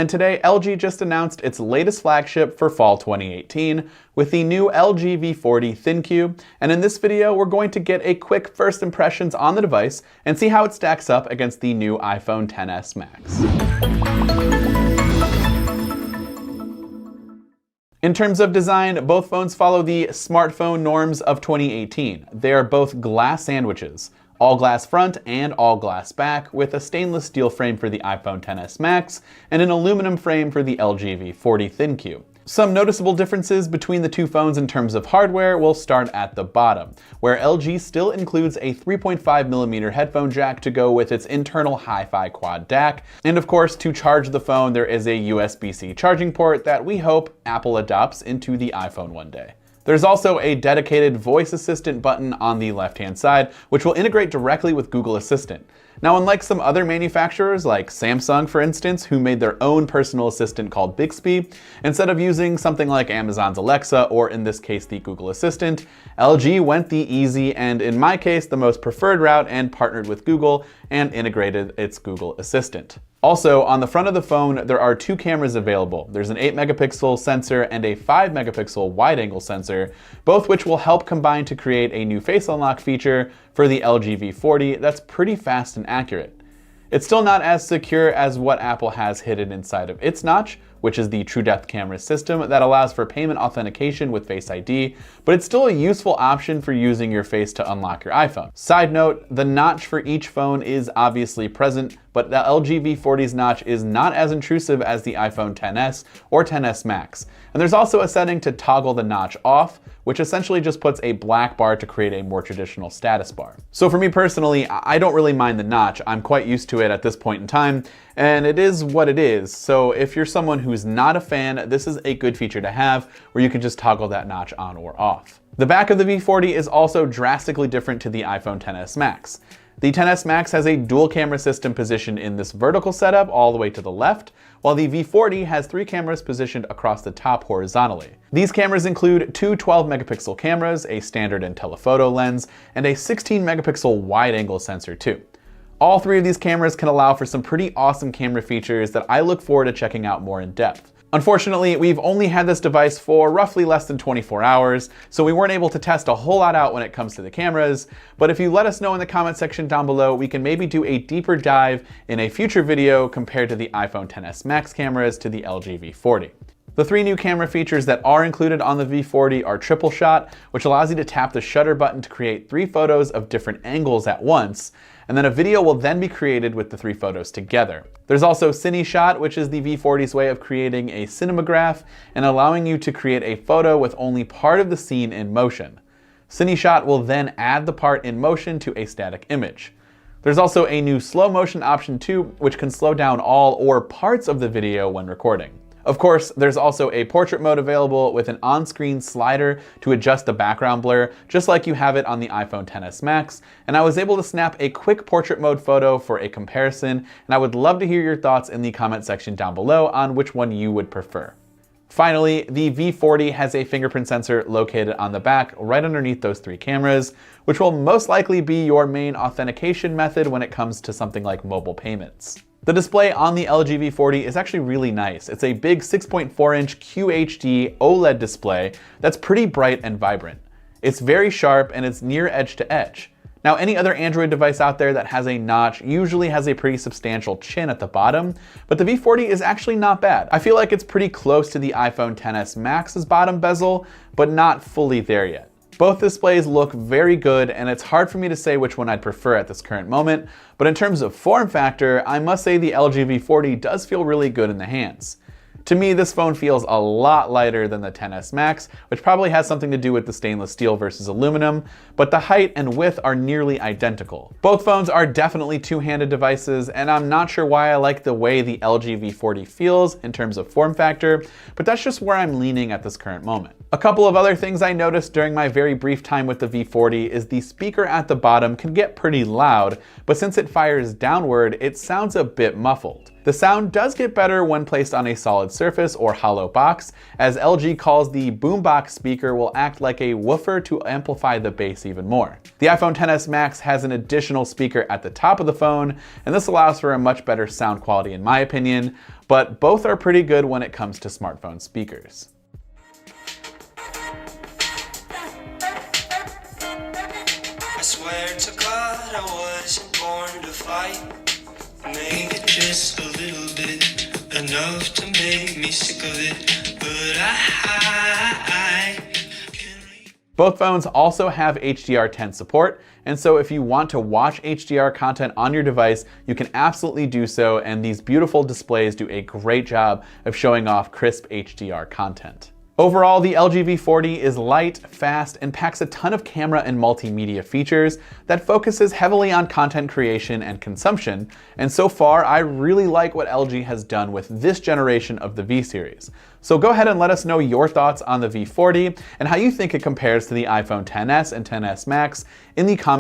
And today, LG just announced its latest flagship for fall 2018 with the new LG V40 ThinQ. And in this video, we're going to get a quick first impressions on the device and see how it stacks up against the new iPhone XS Max. In terms of design, both phones follow the smartphone norms of 2018. They are both glass sandwiches, all glass front and all glass back, with a stainless steel frame for the iPhone XS Max and an aluminum frame for the LG V40 ThinQ. Some noticeable differences between the two phones in terms of hardware will start at the bottom, where LG still includes a 3.5mm headphone jack to go with its internal Hi-Fi quad DAC. And of course, to charge the phone, there is a USB-C charging port that we hope Apple adopts into the iPhone one day. There's also a dedicated voice assistant button on the left-hand side, which will integrate directly with Google Assistant. Now, unlike some other manufacturers, like Samsung for instance, who made their own personal assistant called Bixby, instead of using something like Amazon's Alexa, or in this case, the Google Assistant, LG went the easy and, in my case, the most preferred route and partnered with Google and integrated its Google Assistant. Also, on the front of the phone, there are two cameras available. There's an 8-megapixel sensor and a 5-megapixel wide-angle sensor, both which will help combine to create a new face unlock feature for the LG V40 that's pretty fast and accurate. It's still not as secure as what Apple has hidden inside of its notch, which is the TrueDepth camera system that allows for payment authentication with Face ID, but it's still a useful option for using your face to unlock your iPhone. Side note, the notch for each phone is obviously present, but the LG V40's notch is not as intrusive as the iPhone XS or XS Max. And there's also a setting to toggle the notch off, which essentially just puts a black bar to create a more traditional status bar. So for me personally, I don't really mind the notch. I'm quite used to it at this point in time, and it is what it is. So if you're someone who's not a fan, this is a good feature to have where you can just toggle that notch on or off. The back of the V40 is also drastically different to the iPhone XS Max. The XS Max has a dual camera system positioned in this vertical setup all the way to the left, while the V40 has 3 cameras positioned across the top horizontally. These cameras include two 12-megapixel cameras, a standard and telephoto lens, and a 16-megapixel wide-angle sensor too. All 3 of these cameras can allow for some pretty awesome camera features that I look forward to checking out more in depth. Unfortunately, we've only had this device for roughly less than 24 hours, so we weren't able to test a whole lot out when it comes to the cameras, but if you let us know in the comment section down below, we can maybe do a deeper dive in a future video compared to the iPhone XS Max cameras to the LG V40. The 3 new camera features that are included on the V40 are triple shot, which allows you to tap the shutter button to create 3 photos of different angles at once, and then a video will then be created with the 3 photos together. There's also Cine Shot, which is the V40's way of creating a cinemagraph and allowing you to create a photo with only part of the scene in motion. Cine Shot will then add the part in motion to a static image. There's also a new slow motion option too, which can slow down all or parts of the video when recording. Of course, there's also a portrait mode available with an on-screen slider to adjust the background blur, just like you have it on the iPhone XS Max, and I was able to snap a quick portrait mode photo for a comparison, and I would love to hear your thoughts in the comment section down below on which one you would prefer. Finally, the V40 has a fingerprint sensor located on the back right underneath those 3 cameras, which will most likely be your main authentication method when it comes to something like mobile payments. The display on the LG V40 is actually really nice. It's a big 6.4-inch QHD OLED display that's pretty bright and vibrant. It's very sharp and it's near edge to edge. Now, any other Android device out there that has a notch usually has a pretty substantial chin at the bottom, but the V40 is actually not bad. I feel like it's pretty close to the iPhone XS Max's bottom bezel, but not fully there yet. Both displays look very good, and it's hard for me to say which one I'd prefer at this current moment, but in terms of form factor, I must say the LG V40 does feel really good in the hands. To me, this phone feels a lot lighter than the XS Max, which probably has something to do with the stainless steel versus aluminum, but the height and width are nearly identical. Both phones are definitely two-handed devices, and I'm not sure why I like the way the LG V40 feels in terms of form factor, but that's just where I'm leaning at this current moment. A couple of other things I noticed during my very brief time with the V40 is the speaker at the bottom can get pretty loud, but since it fires downward, it sounds a bit muffled. The sound does get better when placed on a solid surface or hollow box, as LG calls the boombox speaker will act like a woofer to amplify the bass even more. The iPhone XS Max has an additional speaker at the top of the phone, and this allows for a much better sound quality in my opinion, but both are pretty good when it comes to smartphone speakers. I swear to God I wasn't born to fight. Maybe just a little bit, enough to make me sick of it, but I can... Both phones also have HDR10 support, and so if you want to watch HDR content on your device, you can absolutely do so, and these beautiful displays do a great job of showing off crisp HDR content. Overall, the LG V40 is light, fast, and packs a ton of camera and multimedia features that focuses heavily on content creation and consumption, and so far I really like what LG has done with this generation of the V series. So go ahead and let us know your thoughts on the V40 and how you think it compares to the iPhone XS and XS Max in the comments